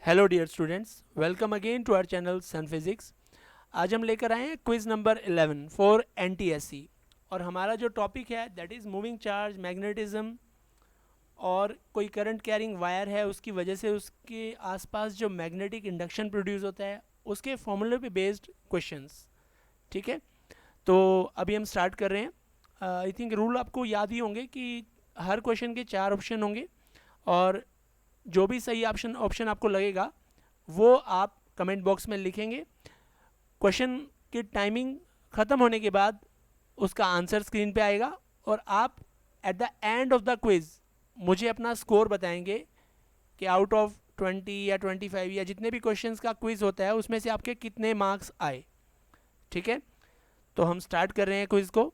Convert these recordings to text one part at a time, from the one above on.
Hello dear students, welcome again to our channel Sun Physics. आज हम लेकर आए हैं क्विज नंबर 11 फॉर एनटीएससी और हमारा जो टॉपिक है that is moving charge, magnetism और कोई करंट कैरिंग वायर है, उसकी वजह से उसके आसपास जो मैग्नेटिक इंडक्शन प्रोड्यूस होता है उसके फॉर्मूले पे बेस्ड क्वेश्चंस। ठीक है, तो अभी हम स्टार्ट कर रहे हैं। आई थिंक रूल आपको याद ही होंगे कि हर क्वेश्चन के 4 ऑप्शन होंगे और जो भी सही ऑप्शन ऑप्शन आपको लगेगा वो आप कमेंट बॉक्स में लिखेंगे। क्वेश्चन की टाइमिंग ख़त्म होने के बाद उसका आंसर स्क्रीन पे आएगा और आप at the end of the quiz मुझे अपना स्कोर बताएंगे कि आउट ऑफ 20 या 25 या जितने भी क्वेश्चंस का क्विज होता है उसमें से आपके कितने मार्क्स आए। ठीक है, तो हम स्टार्ट कर रहे हैं क्विज को।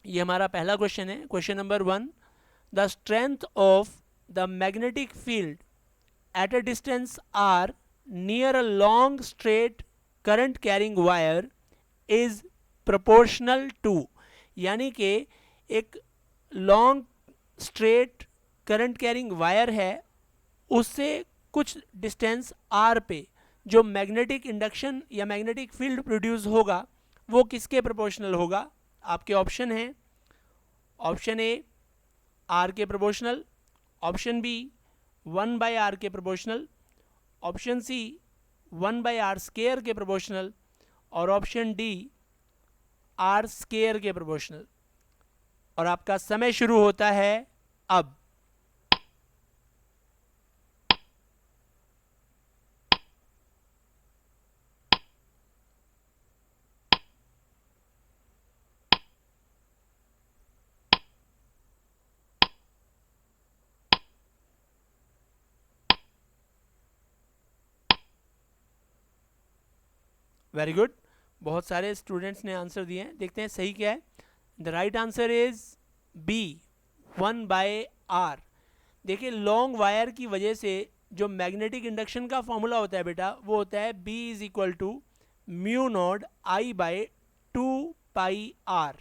ये हमारा पहला क्वेश्चन है, question number 1। The strength of the magnetic field at a distance r near a long straight current carrying wire is proportional to, यानी कि एक long straight current carrying wire है, उससे कुछ डिस्टेंस r पे जो मैग्नेटिक इंडक्शन या magnetic field produce होगा वो किसके प्रोपोर्शनल होगा। आपके ऑप्शन हैं, ऑप्शन ए r के प्रोपोर्शनल, ऑप्शन बी 1/r के proportional, option C 1/r square के प्रोपोर्शनल और ऑप्शन डी r स्केयर के प्रोपोर्शनल। और आपका समय शुरू होता है अब। वेरी गुड, बहुत सारे स्टूडेंट्स ने आंसर दिए हैं, देखते हैं सही क्या है। The right answer is B 1/r। देखिए, लॉन्ग वायर की वजह से जो मैग्नेटिक इंडक्शन का फॉर्मूला होता है बेटा वो होता है B is equal to mu naught I/2πr।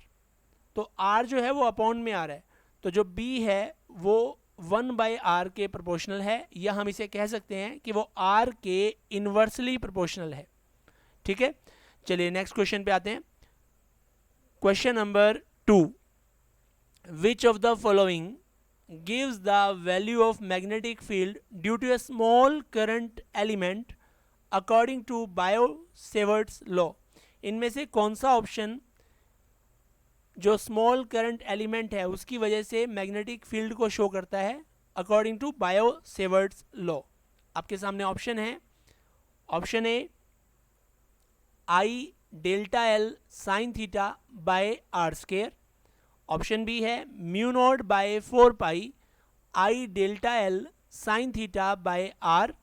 तो r जो है वो अपॉन में आ रहा है, तो जो B है वो 1/r के प्रोपोर्शनल है, या हम इसे कह सकते हैं कि वो r के इन्वर्सली प्रोपोर्शनल है। ठीक है, चलिए नेक्स्ट क्वेश्चन पे आते हैं। Question number 2। Which of the following gives the value of magnetic field due to a small current element according to Biot-Savart's law। इनमें से कौन सा ऑप्शन जो स्मॉल करंट एलिमेंट है उसकी वजह से मैग्नेटिक फील्ड को शो करता है अकॉर्डिंग टू बायो-सेवर्ट्स लॉ। आपके सामने ऑप्शन है, option A I delta L sine theta by R square, option B है mu naught by 4 pi I delta L sine theta by R,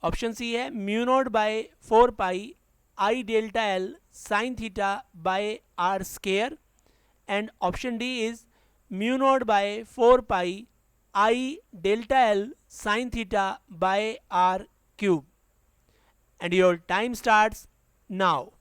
option C है mu naught by 4 pi I delta L sine theta by R square, and option D is mu naught by 4 pi I delta L sine theta by R cube. And your time starts now.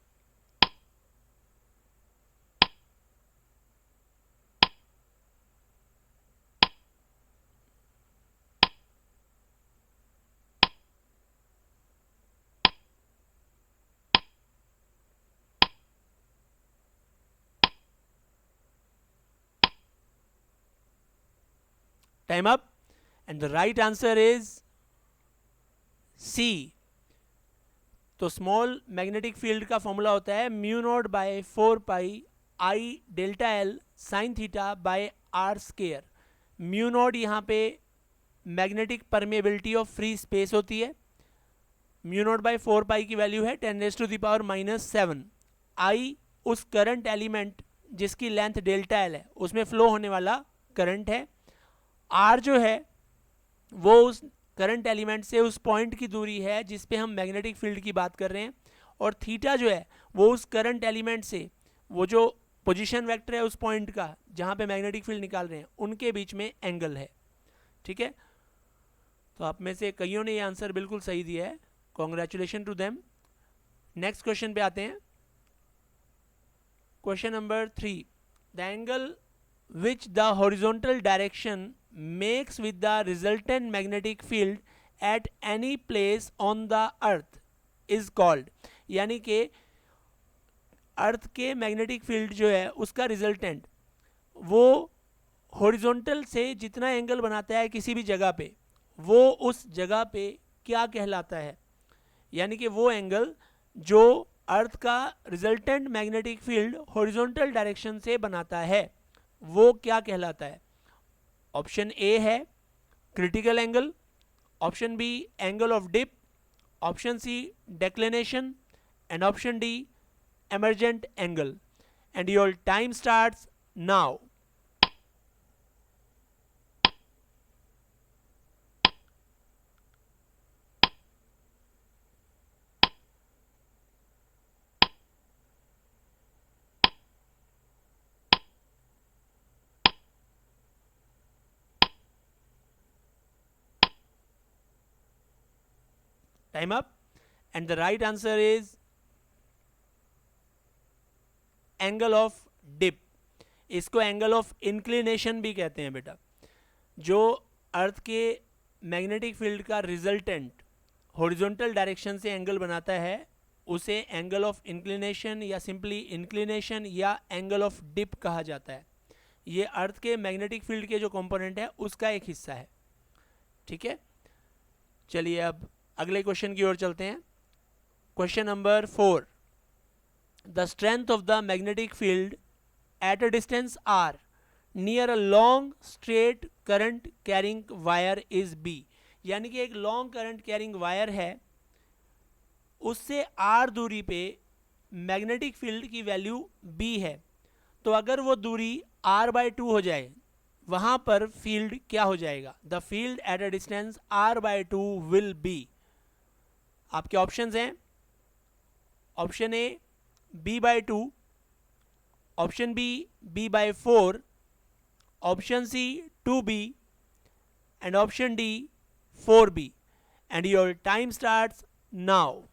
Time up, and the right answer is C। तो small magnetic field का formula होता है mu naught by 4 pi I delta L sine theta by R square. Mu naught यहाँ पे magnetic permeability of free space होती है, mu naught by 4 पाई की value है 10⁻⁻⁷। आई उस करंट एलिमेंट जिसकी लेंथ डेल्टा एल है उसमें फ्लो होने वाला करंट है, आर जो है वो उस करंट एलिमेंट से उस पॉइंट की दूरी है जिस पे हम मैग्नेटिक फील्ड की बात कर रहे हैं, और थीटा जो है वो उस करंट एलिमेंट से वो जो पोजीशन वेक्टर है उस पॉइंट का जहाँ पे मैग्नेटिक फील्ड निकाल रहे हैं उनके बीच में एंगल है। ठीक है, तो आप में से कईयों ने ये आंसर बिल्कुल सही दिया है, congratulation to them. Next question पे आते हैं। Question number 3। The angle which the horizontal direction makes with the resultant magnetic field at any place on the earth is called, यानी कि अर्थ के मैग्नेटिक फील्ड जो है उसका रिजल्टेंट वो हॉरिजॉन्टल से जितना एंगल बनाता है किसी भी जगह पे, वो उस जगह पे क्या कहलाता है, यानी कि वो एंगल जो अर्थ का resultant magnetic field horizontal direction से बनाता है वो क्या कहलाता है। ऑप्शन ए है critical angle, option B angle of dip, option C declination and option D emergent angle. And your time starts now. Time up. And the right answer is angle of dip. इसको angle of inclination भी कहते हैं बेटा। जो earth के magnetic field का resultant horizontal direction से angle बनाता है उसे एंगल ऑफ इंक्लिनेशन या सिंपली इंक्लिनेशन या एंगल ऑफ डिप कहा जाता है। ये अर्थ के मैग्नेटिक फील्ड के जो कंपोनेंट है उसका एक हिस्सा है। ठीक है, चलिए अब अगले क्वेश्चन की ओर चलते हैं। Question number 4, the strength of the magnetic field at a distance r near a long straight current carrying wire is B, यानी कि एक लॉन्ग करंट कैरिंग वायर है, उससे r दूरी पे मैग्नेटिक फील्ड की वैल्यू B है। तो अगर वो दूरी r/2 हो जाए वहाँ पर फील्ड क्या हो जाएगा? The field at a distance r/2 will be. आपके ऑप्शंस हैं option A b/2, option B b/4, option C 2b and option D 4b. And your time starts now.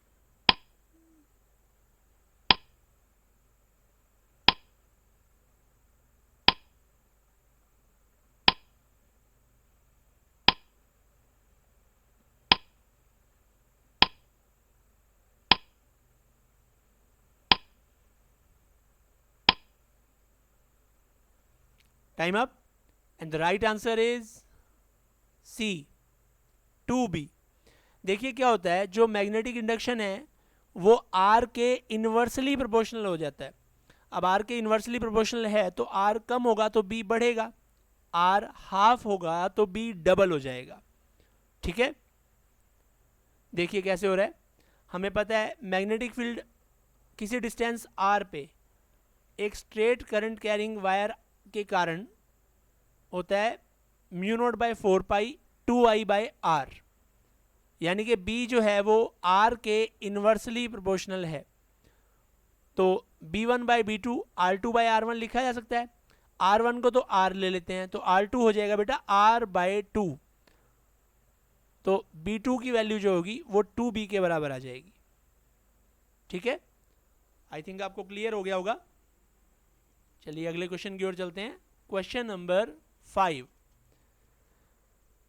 Time up. And the right answer is C 2b. देखिए क्या होता है, जो magnetic induction है वो R के inversely proportional हो जाता है। अब R के इन्वर्सली प्रोपोर्शनल है तो R कम होगा तो B बढ़ेगा, R हाफ होगा तो B डबल हो जाएगा। ठीक है, देखिए कैसे हो रहा है। हमें पता है मैग्नेटिक फील्ड किसी डिस्टेंस R पे एक स्ट्रेट करंट कैरिंग वायर के कारण होता है μ0/4π 2I/r, यानी कि B जो है वो R के इन्वर्सली प्रोपोर्शनल है। तो B1/B2 R2/R1 लिखा जा सकता है। R1 को तो R ले लेते हैं तो R2 हो जाएगा बेटा R/2। तो B2 की वैल्यू जो होगी वो 2B के बराबर आ जाएगी। ठीक है, आई थिंक आपको क्लियर हो गया होगा। चलिए अगले क्वेश्चन की ओर चलते हैं। Question number 5,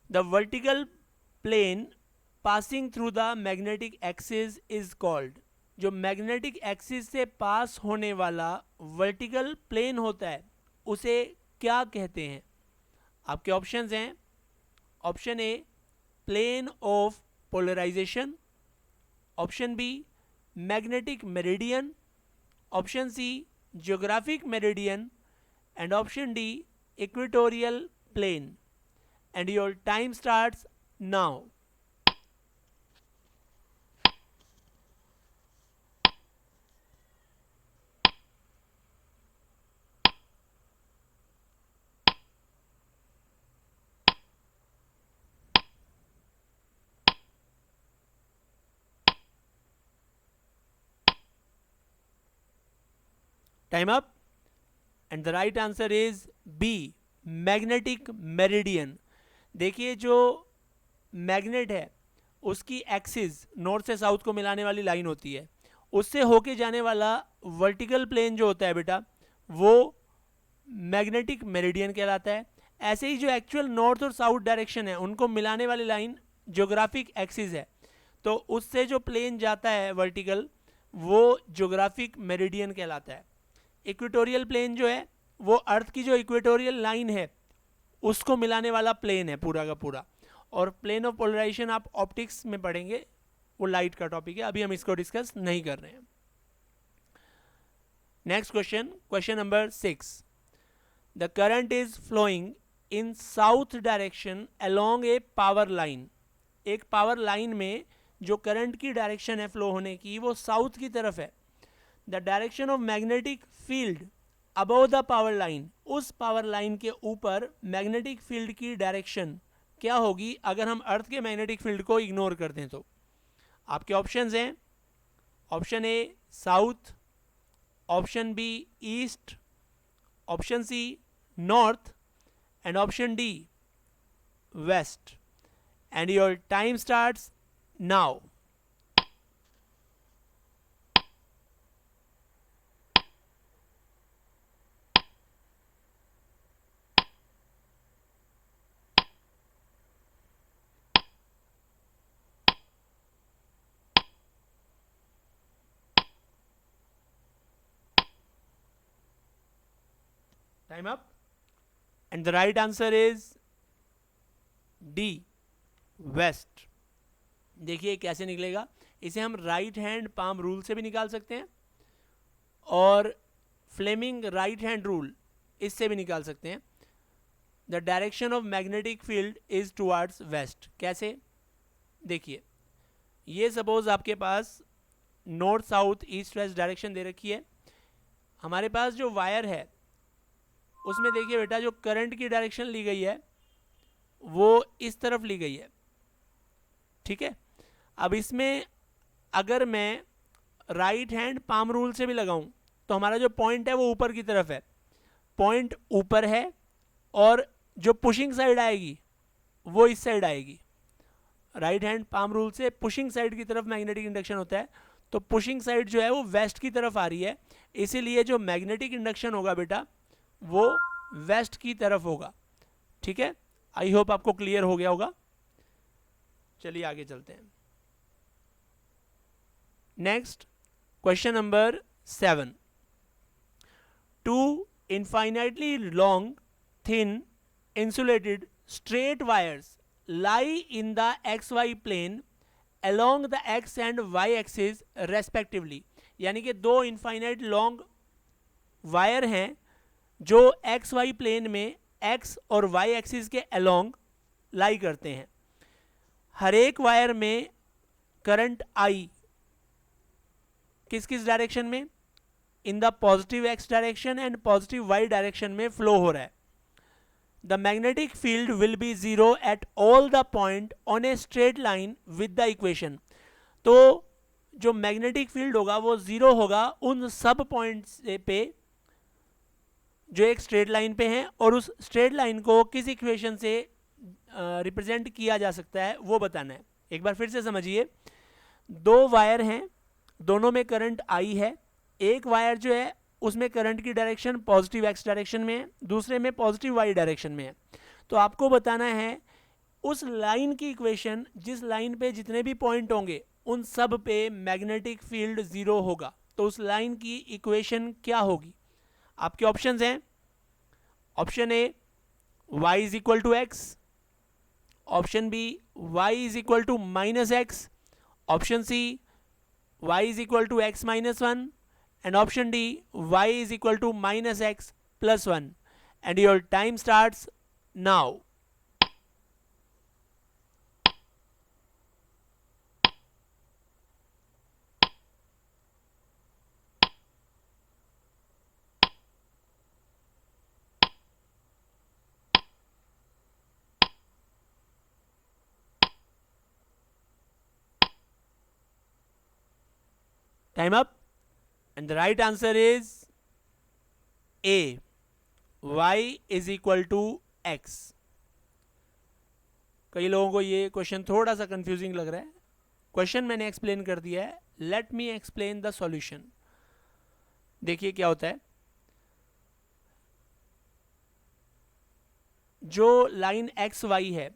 the vertical plane passing through the magnetic axis is called. जो मैग्नेटिक एक्सिस से पास होने वाला वर्टिकल प्लेन होता है उसे क्या कहते हैं? आपके ऑप्शंस हैं option A plane of polarization, option B magnetic meridian, option C geographic meridian and option D equatorial plane. And your time starts now. Time up. And the right answer is B magnetic meridian. देखिए जो magnet है उसकी axis north से south को मिलाने वाली line होती है, उससे होके जाने वाला वर्टिकल प्लेन जो होता है बेटा वो मैग्नेटिक मेरिडियन कहलाता है। ऐसे ही जो एक्चुअल नॉर्थ और साउथ डायरेक्शन है उनको मिलाने वाली लाइन ज्योग्राफिक एक्सिस है, तो उससे जो प्लेन जाता है वर्टिकल वो ज्योग्राफिक मेरिडियन कहलाता है। इक्वेटोरियल प्लेन जो है वो अर्थ की जो इक्वेटोरियल लाइन है उसको मिलाने वाला प्लेन है पूरा का पूरा। और प्लेन ऑफ पोलराइजेशन आप ऑप्टिक्स में पढ़ेंगे, वो लाइट का टॉपिक है, अभी हम इसको डिस्कस नहीं कर रहे हैं। Next question, question number 6। The current is flowing in south direction along a power line. एक पावर लाइन में जो करंट की डायरेक्शन है फ्लो होने की वो साउथ की तरफ है। The direction of magnetic field above the power line, उस पावर लाइन के ऊपर मैग्नेटिक फील्ड की डायरेक्शन क्या होगी अगर हम अर्थ के मैग्नेटिक फील्ड को इग्नोर कर दें तो। आपके ऑप्शंस हैं, option A south, option B east, option C north and option D west. And your time starts now. Time up. And the right answer is D west. देखिए कैसे निकलेगा, इसे हम राइट हैंड पाम रूल से भी निकाल सकते हैं और फ्लेमिंग राइट हैंड रूल इससे भी निकाल सकते हैं। The direction of magnetic field is towards west. कैसे, देखिए ये सपोज आपके पास north south east west direction दे रखी है। हमारे पास जो वायर है उसमें देखिए बेटा जो करंट की डायरेक्शन ली गई है वो इस तरफ ली गई है, ठीक है। अब इसमें अगर मैं राइट हैंड पाम रूल से भी लगाऊं तो हमारा जो पॉइंट है वो ऊपर की तरफ है, पॉइंट ऊपर है और जो पुशिंग साइड आएगी वो इस साइड आएगी। राइट हैंड पाम रूल से पुशिंग साइड की तरफ मैग्नेटिक इंडक्शन होता है, तो पुशिंग साइड जो है वो वेस्ट की तरफ आ रही है, इसीलिए जो मैग्नेटिक इंडक्शन होगा बेटा वो वेस्ट की तरफ होगा, ठीक है। आई होप आपको क्लियर हो गया होगा। चलिए आगे चलते हैं। Next question number 7। Two infinitely long thin insulated straight wires lie in the xy plane along the x and y axis respectively। यानी कि दो इनफाइनाइट लॉन्ग वायर हैं जो एक्स वाई प्लेन में x और y एक्सिस के along लाई करते हैं। हर एक वायर में करंट I किस किस डायरेक्शन में, in the positive x direction and positive y direction में फ्लो हो रहा है। The magnetic field will be zero at all the point on a straight line with the equation। तो जो मैग्नेटिक फील्ड होगा वो जीरो होगा उन सब पॉइंट्स पे जो एक स्ट्रेट लाइन पे हैं, और उस स्ट्रेट लाइन को किस इक्वेशन से रिप्रेजेंट किया जा सकता है वो बताना है। एक बार फिर से समझिए, दो वायर हैं, दोनों में करंट आई है। एक वायर जो है उसमें करंट की डायरेक्शन पॉजिटिव एक्स डायरेक्शन में है, दूसरे में पॉजिटिव वाई डायरेक्शन में है। तो आपको बताना है उस लाइन की इक्वेशन, जिस लाइन पे जितने भी पॉइंट होंगे उन सब पे मैग्नेटिक फील्ड जीरो होगा, तो उस लाइन की इक्वेशन क्या होगी। आपके ऑप्शंस हैं, option A y is equal to x, option B y is equal to minus x, option C y is equal to x minus one, and option D y is equal to minus x plus 1। and your time starts now। time up। and the right answer is A, y is equal to x। कई लोगों को ये question थोड़ा सा confusing लग रहा है। Question मैंने एक्सप्लेन कर दिया है, let me explain the solution. देखिए क्या होता है, जो लाइन एक्स वाई है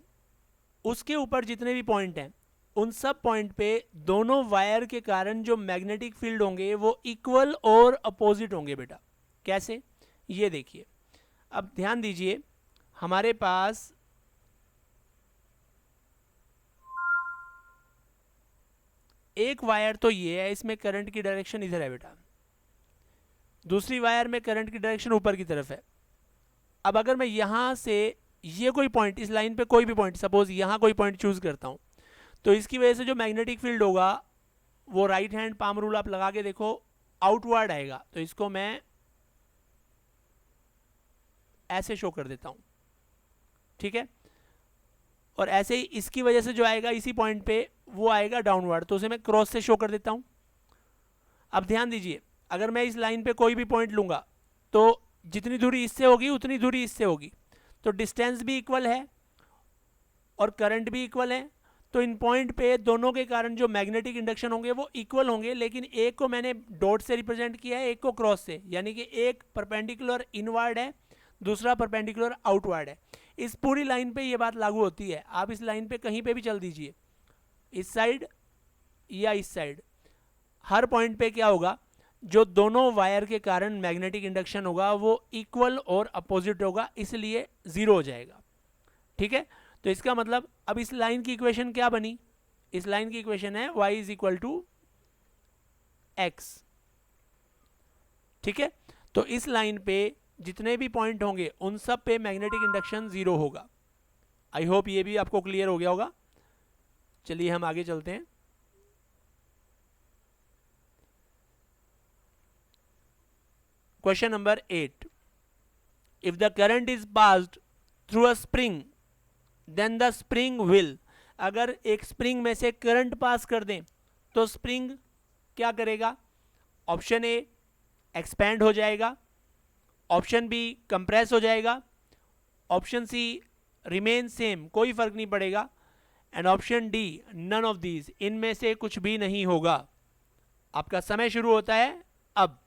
उसके ऊपर जितने भी पॉइंट हैं उन सब पॉइंट पे दोनों वायर के कारण जो मैग्नेटिक फील्ड होंगे वो इक्वल और अपोजिट होंगे बेटा। कैसे, ये देखिए। अब ध्यान दीजिए, हमारे पास एक वायर तो ये है, इसमें करंट की डायरेक्शन इधर है बेटा, दूसरी वायर में करंट की डायरेक्शन ऊपर की तरफ है। अब अगर मैं यहाँ से ये कोई पॉइंट, इस लाइन पे कोई भी पॉइंट, सपोज यहाँ कोई पॉइंट चूज करता हूँ, तो इसकी वजह से जो मैग्नेटिक फील्ड होगा वो राइट हैंड पाम रूल आप लगा के देखो आउटवर्ड आएगा। तो इसको मैं ऐसे शो कर देता हूँ, ठीक है। और ऐसे ही इसकी वजह से जो आएगा इसी पॉइंट पे वो आएगा डाउनवर्ड, तो उसे मैं क्रॉस से शो कर देता हूँ। अब ध्यान दीजिए, अगर मैं इस लाइन पे कोई भी पॉइंट लूँगा तो जितनी दूरी इससे होगी उतनी दूरी इससे होगी, तो डिस्टेंस भी इक्वल है और करंट भी इक्वल है। तो इन पॉइंट पे दोनों के कारण जो मैग्नेटिक इंडक्शन होंगे वो इक्वल होंगे, लेकिन एक को मैंने डॉट से रिप्रेजेंट किया है, एक को क्रॉस से, यानी कि एक परपेंडिकुलर इनवर्ड है, दूसरा परपेंडिकुलर आउटवर्ड है। इस पूरी लाइन पे ये बात लागू होती है। आप इस लाइन पे कहीं पे भी चल दीजिए, इस साइड या इस साइड, हर पॉइंट पे क्या होगा, जो दोनों वायर के कारण मैग्नेटिक इंडक्शन होगा वो इक्वल और अपोजिट होगा, इसलिए जीरो हो जाएगा, ठीक है। तो इसका मतलब अब इस लाइन की इक्वेशन क्या बनी, इस लाइन की इक्वेशन है y is equal to x, ठीक है। तो इस लाइन पे जितने भी पॉइंट होंगे उन सब पे मैग्नेटिक इंडक्शन जीरो होगा। आई होप ये भी आपको क्लियर हो गया होगा। चलिए हम आगे चलते हैं। Question number 8, if the current is passed through a spring then the spring will, अगर एक स्प्रिंग में से करंट पास कर दें तो स्प्रिंग क्या करेगा। ऑप्शन ए एक्सपैंड हो जाएगा, ऑप्शन बी कंप्रेस हो जाएगा, ऑप्शन सी रिमेन सेम, कोई फर्क नहीं पड़ेगा, and option D none of these, इनमें से कुछ भी नहीं होगा। आपका समय शुरू होता है अब।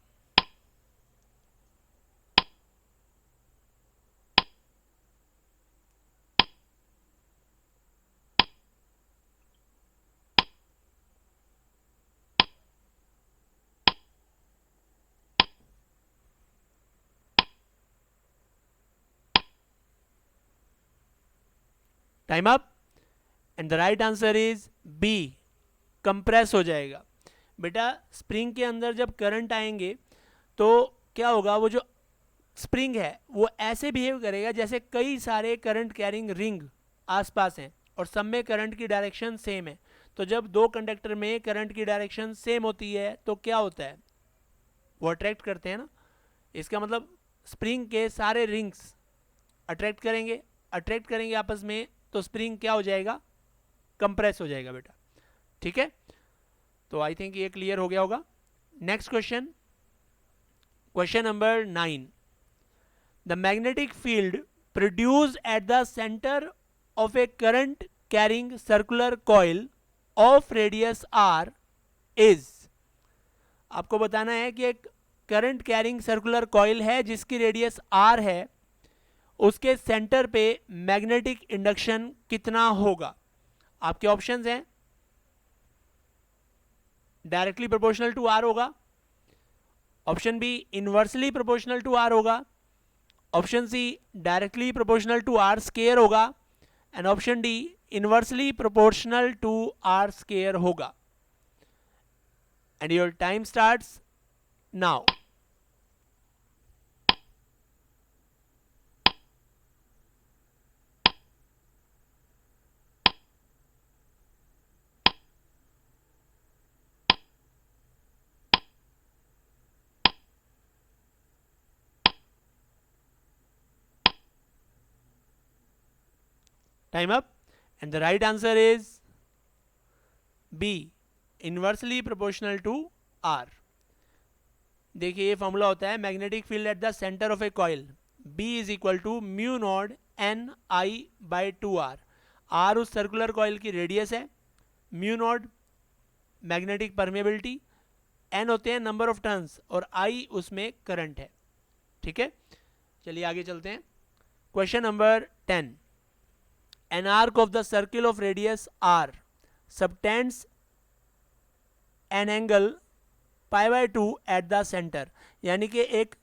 Time up, and the right answer is B, compress हो जाएगा। बेटा स्प्रिंग के अंदर जब करंट आएंगे तो क्या होगा, वो जो स्प्रिंग है वो ऐसे बिहेव करेगा जैसे कई सारे करंट कैरिंग रिंग आसपास हैं और सब में करंट की डायरेक्शन सेम है। तो जब दो कंडक्टर में करंट की डायरेक्शन सेम होती है तो क्या होता है, वो अट्रैक्ट करते हैं ना। इसका मतलब स्प्रिंग के सारे रिंग्स अट्रैक्ट करेंगे आपस में, तो स्प्रिंग क्या हो जाएगा, कंप्रेस हो जाएगा बेटा, ठीक है। तो आई थिंक ये क्लियर हो गया होगा। Next question, question number 9, the magnetic field produced at the centre of a current carrying circular coil of radius R is, आपको बताना है कि एक करंट कैरिंग सर्कुलर कॉइल है जिसकी रेडियस आर है, उसके सेंटर पे मैग्नेटिक इंडक्शन कितना होगा। आपके ऑप्शंस हैं, डायरेक्टली प्रोपोर्शनल टू आर होगा, option B inversely proportional to R होगा, option C directly proportional to R square होगा, and option D inversely proportional to R square होगा। And your time starts now. Time up, and the right answer is B, inversely proportional to R। देखिए ये formula होता है magnetic field at the centre of a coil, B is equal to mu naught N I by two R. R उस circular coil की radius है, mu naught magnetic permeability, N होते हैं number of turns और आई उसमें current है, ठीक है। चलिए आगे चलते हैं। Question number 10, an arc of the circle of radius r subtends an angle pi by 2 at the center, यानी कि एक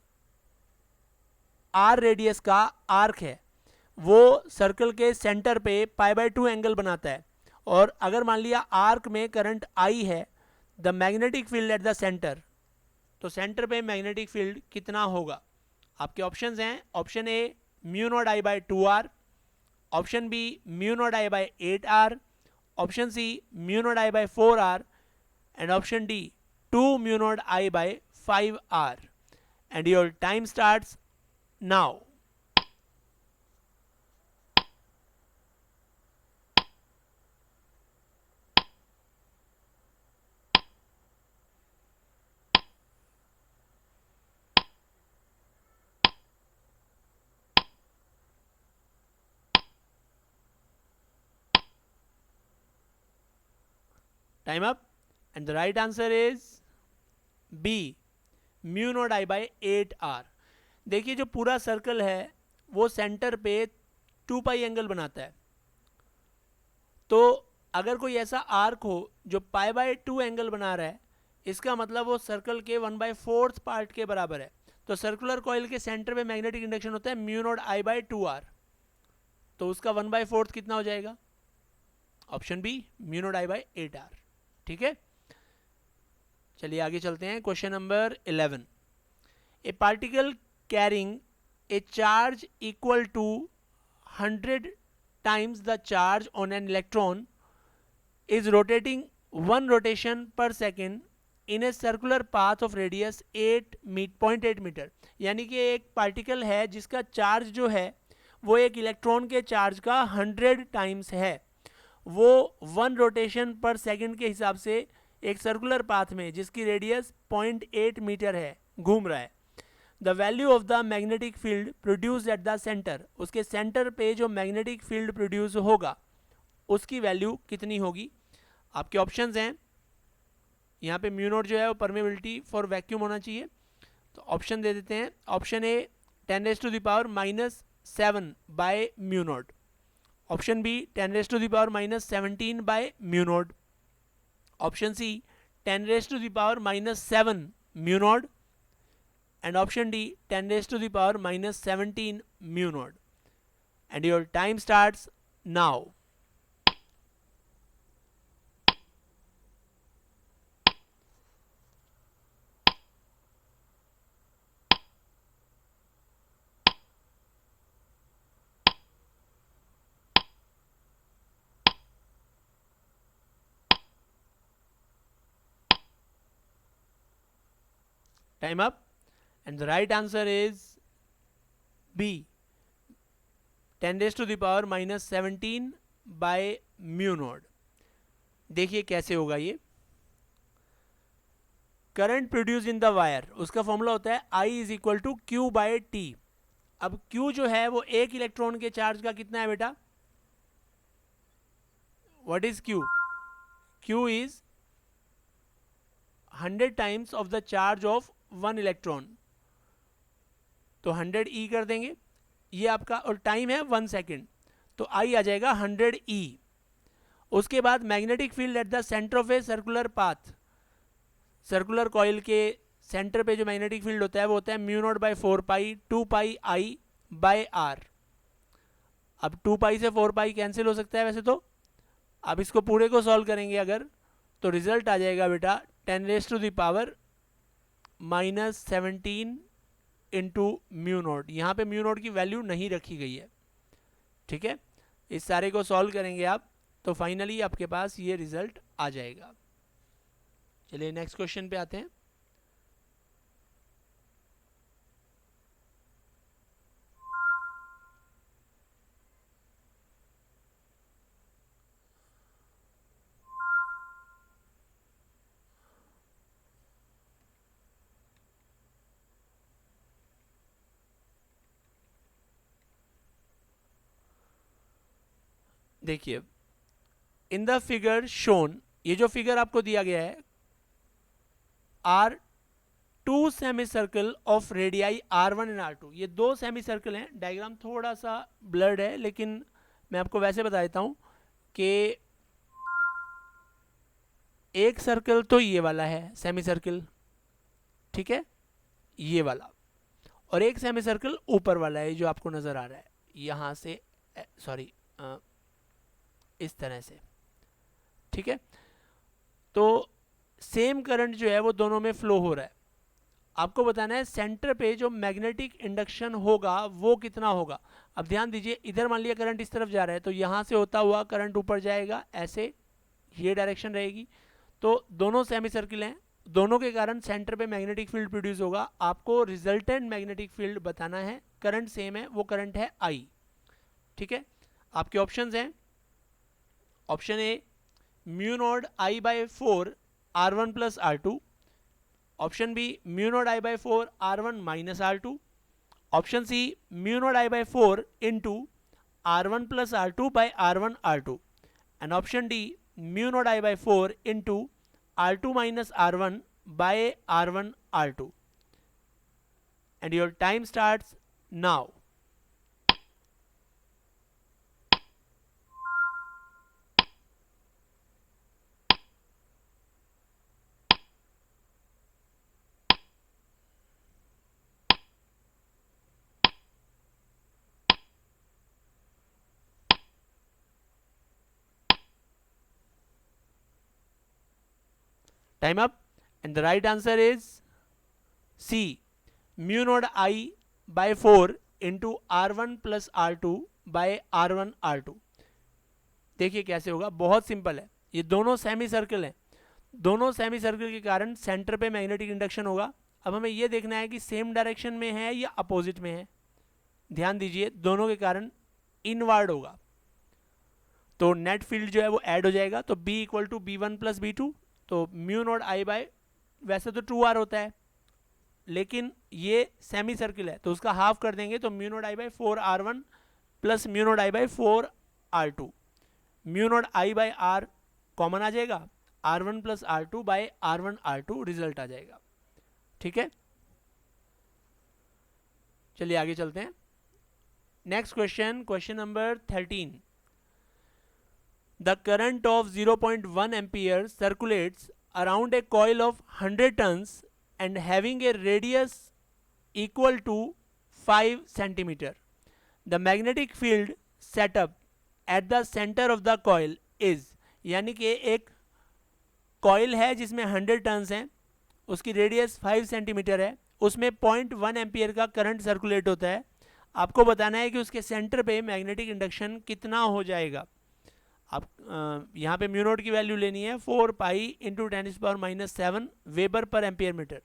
r रेडियस का आर्क है, वो सर्कल के सेंटर पे पाई बाय 2 एंगल बनाता है। और अगर मान लिया आर्क में करंट आई है, the magnetic field at the centre, तो सेंटर पे मैग्नेटिक फील्ड कितना होगा? आपके ऑप्शंस हैं, option A mu naught I by 2r, option B mu naught I by 8r, option C mu naught I by 4r, and option D 2 mu naught I by 5r। And your time starts now. Time up. And the right answer is B, mu naught I by 8r। देखिए जो पूरा circle है वो centre पे 2 पाई angle बनाता है, तो अगर कोई ऐसा आर्क हो जो पाई बाय 2 एंगल बना रहा है, इसका मतलब वो सर्कल के 1/4 पार्ट के बराबर है। तो सर्कुलर कॉइल के सेंटर पे मैग्नेटिक इंडक्शन होता है mu naught I by 2r, तो उसका 1/4 कितना हो जाएगा? Option B mu naught I by 8r। ठीक है, चलिए आगे चलते हैं। Question number 11, a particle carrying a charge equal to 100 times the charge on an electron is rotating 1 rotation per second in a circular path of radius 8.8 मीटर। यानी कि एक पार्टिकल है जिसका चार्ज जो है वो एक इलेक्ट्रॉन के चार्ज का 100 टाइम्स है, वो 1 रोटेशन पर सेकंड के हिसाब से एक सर्कुलर पाथ में जिसकी रेडियस 0.8 मीटर है घूम रहा है। The value of the magnetic field produce at the centre, उसके सेंटर पे जो मैग्नेटिक फील्ड प्रोड्यूस होगा उसकी वैल्यू कितनी होगी? आपके ऑप्शंस हैं, यहाँ पे म्यू नॉट जो है वो परमेबिलिटी फॉर वैक्यूम होना चाहिए, तो ऑप्शन दे देते हैं। Option A 10⁻⁻7 by mu naught, option B 10⁻⁻17 by mu naught, option C 10⁻⁻7 mu naught, and option D 10⁻⁻17 mu naught। and your time starts now। time up। and the right answer is B 10⁻⁻17 by mu naught। देखिए कैसे होगा ये। Current produce in the wire, उसका formula होता है I is equal to Q by T. अब Q जो है वो एक इलेक्ट्रॉन के चार्ज का कितना है बेटा? What is Q? Q is 100 times of the charge of 1 electron, तो 100 ई कर देंगे ये आपका, और टाइम है 1 सेकेंड, तो आई आ जाएगा 100 ई। उसके बाद magnetic field at the centre of a circular path, circular coil के सेंटर पे जो मैग्नेटिक फील्ड होता है वो होता है mu naught by 4 pi 2 pi I by R. अब 2 पाई से 4 पाई कैंसिल हो सकता है वैसे तो, अब इसको पूरे को सॉल्व करेंगे अगर, तो रिजल्ट आ जाएगा बेटा 10⁻⁻17 इंटू म्यू नॉट। यहाँ पे म्यू नॉट की वैल्यू नहीं रखी गई है। ठीक है, इस सारे को सॉल्व करेंगे आप तो फाइनली आपके पास ये रिजल्ट आ जाएगा। चलिए नेक्स्ट क्वेश्चन पे आते हैं। देखिए इन द फिगर शोन, ये जो फिगर आपको दिया गया है, R 2 semi circle of radii R1 and R2, ये 2 सेमी सर्कल हैं। डायग्राम थोड़ा सा ब्लर्ड है लेकिन मैं आपको वैसे बता देता हूँ कि एक सर्कल तो ये वाला है सेमी सर्कल, ठीक है, ये वाला, और एक सेमी सर्कल ऊपर वाला है जो आपको नज़र आ रहा है यहाँ से, सॉरी इस तरह से, ठीक है। तो सेम करंट जो है वो दोनों में फ्लो हो रहा है। आपको बताना है सेंटर पे जो मैग्नेटिक इंडक्शन होगा वो कितना होगा। अब ध्यान दीजिए, इधर मान लिया करंट इस तरफ जा रहा है तो यहाँ से होता हुआ करंट ऊपर जाएगा, ऐसे ये डायरेक्शन रहेगी। तो दोनों सेमी सर्किल हैं, दोनों के कारण सेंटर पे मैग्नेटिक फील्ड प्रोड्यूस होगा। आपको रिजल्टेंट मैग्नेटिक फील्ड बताना है, करंट सेम है, वो करंट है आई, ठीक है। आपके ऑप्शंस हैं, option A mu naught I by 4 R1 plus R2, option B mu naught I by 4 R1 minus R2, option C mu naught I by 4 into R1 plus R2 by R1 R2, and option D mu naught I by 4 into R2 minus R1 by R1 R2, and your time starts now. Time up, and the right answer is C, mu naught I by 4 into R1 plus R2 by R1 R2। देखिए कैसे होगा, बहुत simple है। ये दोनों semi circle हैं, दोनों semi circle के कारण सेंटर पे मैग्नेटिक इंडक्शन होगा। अब हमें ये देखना है कि सेम डायरेक्शन में है या अपोजिट में है। ध्यान दीजिए, दोनों के कारण इनवर्ड होगा, तो नेट फील्ड जो है वो ऐड हो जाएगा। तो B equal to B1 plus B2, तो म्यू नॉट आई बाय, वैसे तो 2R होता है लेकिन ये सेमी सर्किल है तो उसका हाफ कर देंगे, तो mu naught I by 4R1 plus mu naught I by 4R2। Mu naught I by R common आ जाएगा, R1 plus R2 bye R1 R2 result आ जाएगा, ठीक है। चलिए आगे चलते हैं। Next question, question number 13। The current of 0.1 ampere circulates around a coil of 100 turns and having a radius equal to 5 centimeter. The magnetic field set up at the center of the coil is, यानी कि एक coil है जिसमें 100 turns हैं, उसकी radius 5 centimetre है, उसमें 0.1 ampere का करंट सर्कुलेट होता है। आपको बताना है कि उसके सेंटर पे मैग्नेटिक इंडक्शन कितना हो जाएगा। आप यहाँ पे म्यू नोट की वैल्यू लेनी है 4 pi into 10⁻⁻7 weber per ampere metre.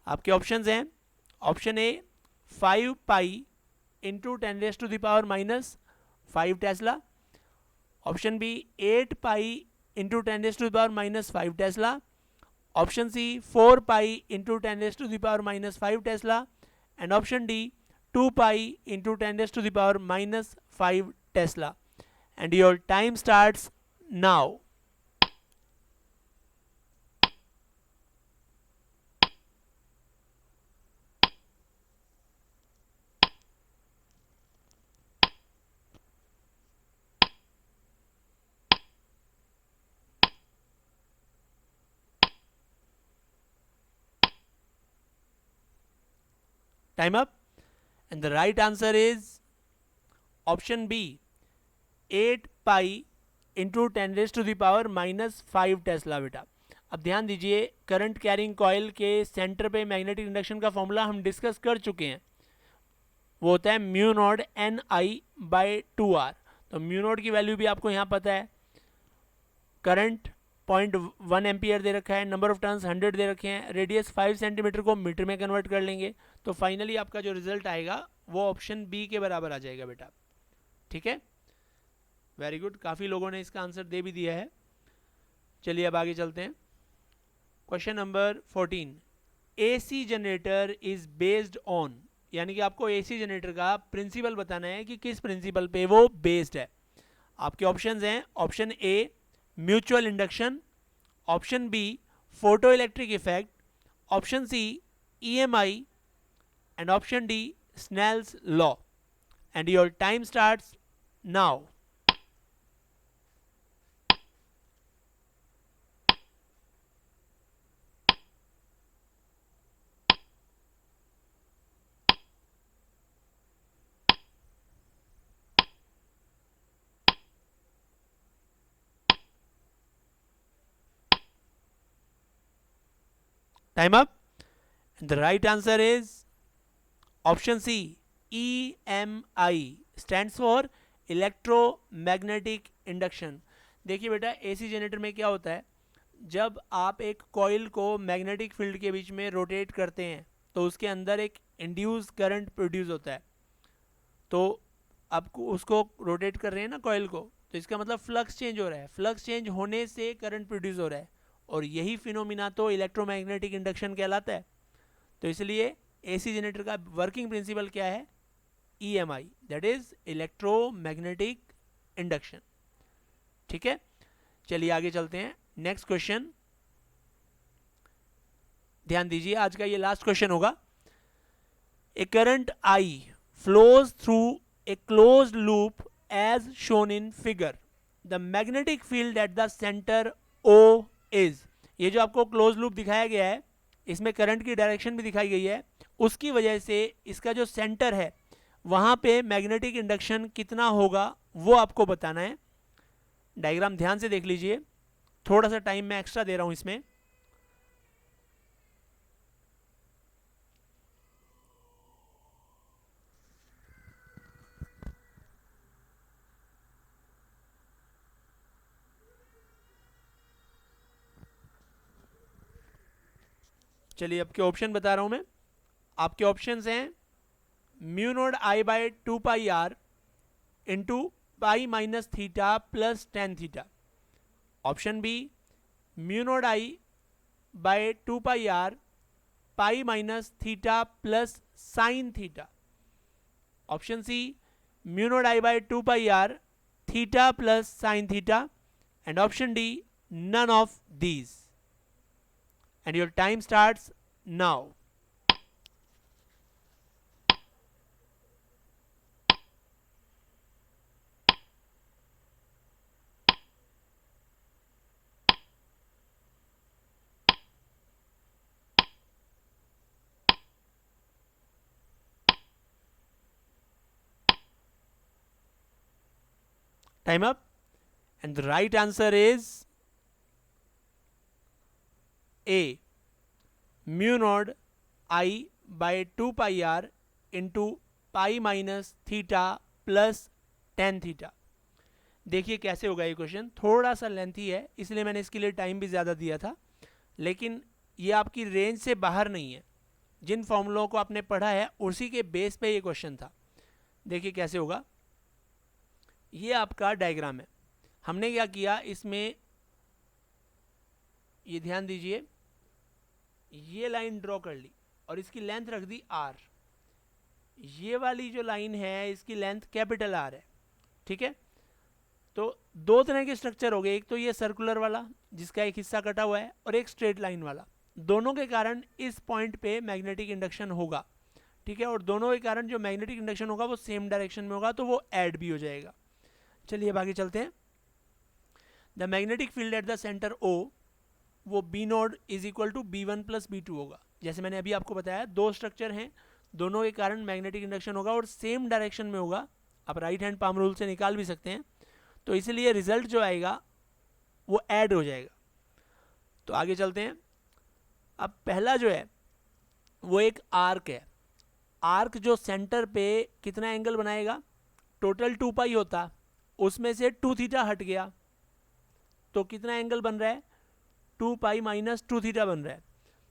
आपके ऑप्शंस हैं, option A 5 pi into 10⁻⁻5 tesla, option B 8 pi into 10⁻⁻5 tesla, option C 4 pi into 10⁻⁻5 tesla, and option D 2 pi into 10⁻⁻5 tesla. And your time starts now. Time up, and the right answer is option B, 8 pi into 10⁻⁻5 Tesla. बेटा अब ध्यान दीजिए, current carrying coil के centre पे magnetic induction का formula हम discuss कर चुके हैं, वो होता है mu not an I by 2R। तो म्यू नॉट की वैल्यू भी आपको यहाँ पता है, करंट 0.1 एम्पियर दे रखा है, नंबर ऑफ टर्न्स 100 दे रखे हैं, रेडियस 5 सेंटीमीटर को मीटर में कन्वर्ट कर लेंगे, तो फाइनली आपका जो रिजल्ट आएगा वो ऑप्शन बी के बराबर आ जाएगा बेटा, ठीक है। वेरी गुड, काफ़ी लोगों ने इसका आंसर दे भी दिया है। चलिए अब आगे चलते हैं। Question number 14, AC generator is based on, यानी कि आपको एसी जनरेटर का प्रिंसिपल बताना है कि किस प्रिंसिपल पे वो बेस्ड है। आपके ऑप्शंस हैं, option A mutual induction, option B photo electric effect, option C EMI, and option D Snell's law. And your time starts now. Time up. The right answer is option C, EMI stands for electromagnetic induction. देखिए बेटा, AC generator में क्या होता है, जब आप एक coil को मैग्नेटिक फील्ड के बीच में रोटेट करते हैं तो उसके अंदर एक इंड्यूस करंट प्रोड्यूस होता है. तो आपको उसको रोटेट कर रहे हैं ना कॉइल को, तो इसका मतलब फ्लक्स चेंज हो रहा है. फ्लक्स चेंज होने से करंट प्रोड्यूस हो रहा है, और यही फिनोमिना तो इलेक्ट्रोमैग्नेटिक इंडक्शन कहलाता है. तो इसलिए एसी जनरेटर का वर्किंग प्रिंसिपल क्या है, EMI, that is electromagnetic induction. ठीक है, चलिए आगे चलते हैं. नेक्स्ट क्वेश्चन ध्यान दीजिए, आज का ये लास्ट क्वेश्चन होगा. ए current I flows through a closed loop as shown in figure. The magnetic field at the center O is. ये जो आपको क्लोज लूप दिखाया गया है, इसमें करंट की डायरेक्शन भी दिखाई गई है. उसकी वजह से इसका जो सेंटर है वहाँ पे मैग्नेटिक इंडक्शन कितना होगा वो आपको बताना है. डायग्राम ध्यान से देख लीजिए, थोड़ा सा टाइम मैं एक्स्ट्रा दे रहा हूँ इसमें. चलिए आपके ऑप्शन बता रहा हूँ मैं. आपके ऑप्शंस हैं mu naught I by 2 pi R into pi minus theta plus tan theta. Option B mu naught I by 2 pi R pi minus theta plus sine theta. Option C mu naught I by 2 pi R theta plus sine theta. And option D none of these. And your time starts now. Time up. And the right answer is A, mu naught I by 2 pi r into pi minus theta plus tan theta. देखिए कैसे होगा ये question, थोड़ा सा lengthy है इसलिए मैंने इसके लिए टाइम भी ज़्यादा दिया था, लेकिन ये आपकी रेंज से बाहर नहीं है. जिन फॉर्मूलों को आपने पढ़ा है उसी के बेस पे ये क्वेश्चन था. देखिए कैसे होगा. ये आपका डायग्राम है. हमने क्या किया इसमें, ये ध्यान दीजिए, ये लाइन ड्रॉ कर ली और इसकी लेंथ रख दी r. ये वाली जो लाइन है इसकी लेंथ कैपिटल R है. ठीक है, तो दो तरह के स्ट्रक्चर हो गए, एक तो ये सर्कुलर वाला जिसका एक हिस्सा कटा हुआ है, और एक स्ट्रेट लाइन वाला. दोनों के कारण इस पॉइंट पे मैग्नेटिक इंडक्शन होगा. ठीक है, और दोनों के कारण जो मैग्नेटिक इंडक्शन होगा वो सेम डायरेक्शन में होगा, तो वो ऐड भी हो जाएगा. चलिए अब आगे चलते हैं. The magnetic field at the centre O, वो B naught is equal to B1 plus B2 होगा. जैसे मैंने अभी आपको बताया, दो स्ट्रक्चर हैं, दोनों के कारण मैग्नेटिक इंडक्शन होगा और सेम डायरेक्शन में होगा. आप राइट हैंड पाम रूल से निकाल भी सकते हैं. तो इसलिए रिजल्ट जो आएगा वो ऐड हो जाएगा. तो आगे चलते हैं. अब पहला जो है वो एक आर्क है. आर्क जो सेंटर पे कितना एंगल बनाएगा, टोटल 2 पाई होता, उसमें से 2 थीटा हट गया, तो कितना एंगल बन रहा है, 2 पाई माइनस 2 थीटा बन रहा है.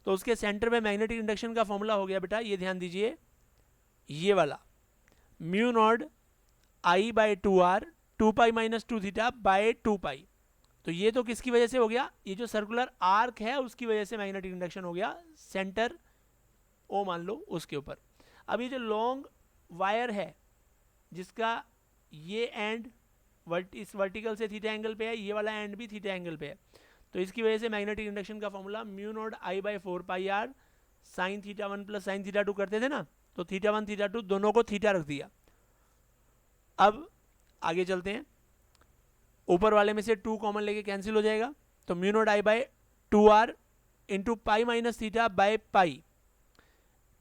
तो उसके सेंटर में मैग्नेटिक इंडक्शन का फॉर्मूला हो गया बेटा, ये ध्यान दीजिए, ये वाला mu naught I by 2r 2 pi minus 2 theta by 2 pi. तो ये तो किसकी वजह से हो गया, ये जो सर्कुलर आर्क है उसकी वजह से मैग्नेटिक इंडक्शन हो गया, सेंटर O मान लो उसके ऊपर. अब ये जो लॉन्ग वायर है जिसका ये एंड इस वर्टिकल से थीटा एंगल पे है, ये वाला एंड भी थीटा एंगल पे है, तो इसकी वजह से मैग्नेटिक इंडक्शन का formula mu naught I by 4 pi R sine theta 1 plus sine theta 2 करते थे ना, तो थीटा 1 थीटा 2 दोनों को थीटा रख दिया. अब आगे चलते हैं. ऊपर वाले में से 2 कॉमन लेके कैंसिल हो जाएगा, तो mu not I by 2r into pi minus theta by pi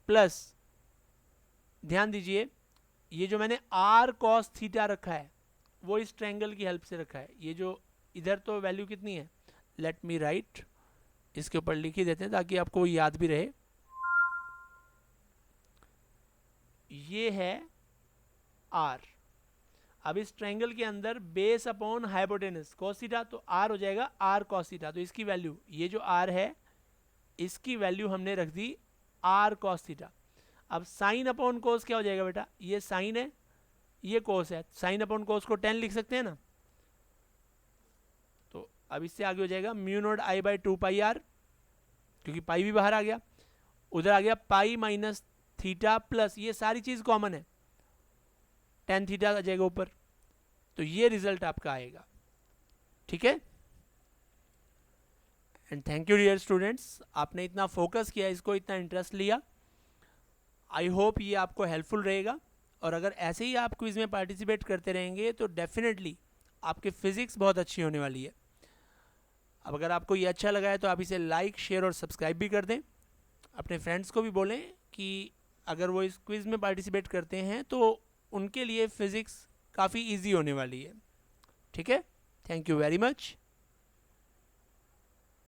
plus, ध्यान दीजिए, ये जो मैंने r cos थीटा रखा है वो इस ट्रायंगल की हेल्प से रखा है. ये जो इधर तो वैल्यू कितनी है, लेट मी राइट इसके ऊपर लिख ही देते हैं ताकि आपको याद भी रहे। ये है आर। अब इस ट्रायंगल के अंदर base upon hypotenuse cos theta, तो आर हो जाएगा आर cos थीटा। तो इसकी वैल्यू, ये जो आर है इसकी वैल्यू हमने रख दी आर cos थीटा। अब साइन अपॉन कोस क्या हो जाएगा बेटा, ये साइन है ये कोस है, साइन अपॉन कोस को 10 लिख सकते हैं ना। तो अब इससे आगे हो जाएगा mu naught I by 2 pi R, क्योंकि पाई भी बाहर आ गया, उधर आ गया पाई माइनस थीटा प्लस, ये सारी चीज कॉमन है, टेन थीटा आ जाएगा ऊपर। तो ये रिजल्ट आपका आएगा। ठीक है, and thank you dear students, आपने इतना फोकस किया, इसको इतना इंटरेस्ट लिया। आई होप ये आपको हेल्पफुल रहेगा। और अगर ऐसे ही आप क्विज में पार्टिसिपेट करते रहेंगे तो डेफिनेटली आपकी फिजिक्स बहुत अच्छी होने वाली है। अब अगर आपको ये अच्छा लगा है तो आप इसे लाइक, शेयर और सब्सक्राइब भी कर दें। अपने फ्रेंड्स को भी बोलें कि अगर वो इस क्विज में पार्टिसिपेट करते हैं तो उनके लिए फिज़िक्स काफ़ी इजी होने वाली है। ठीक है, थैंक यू वेरी मच।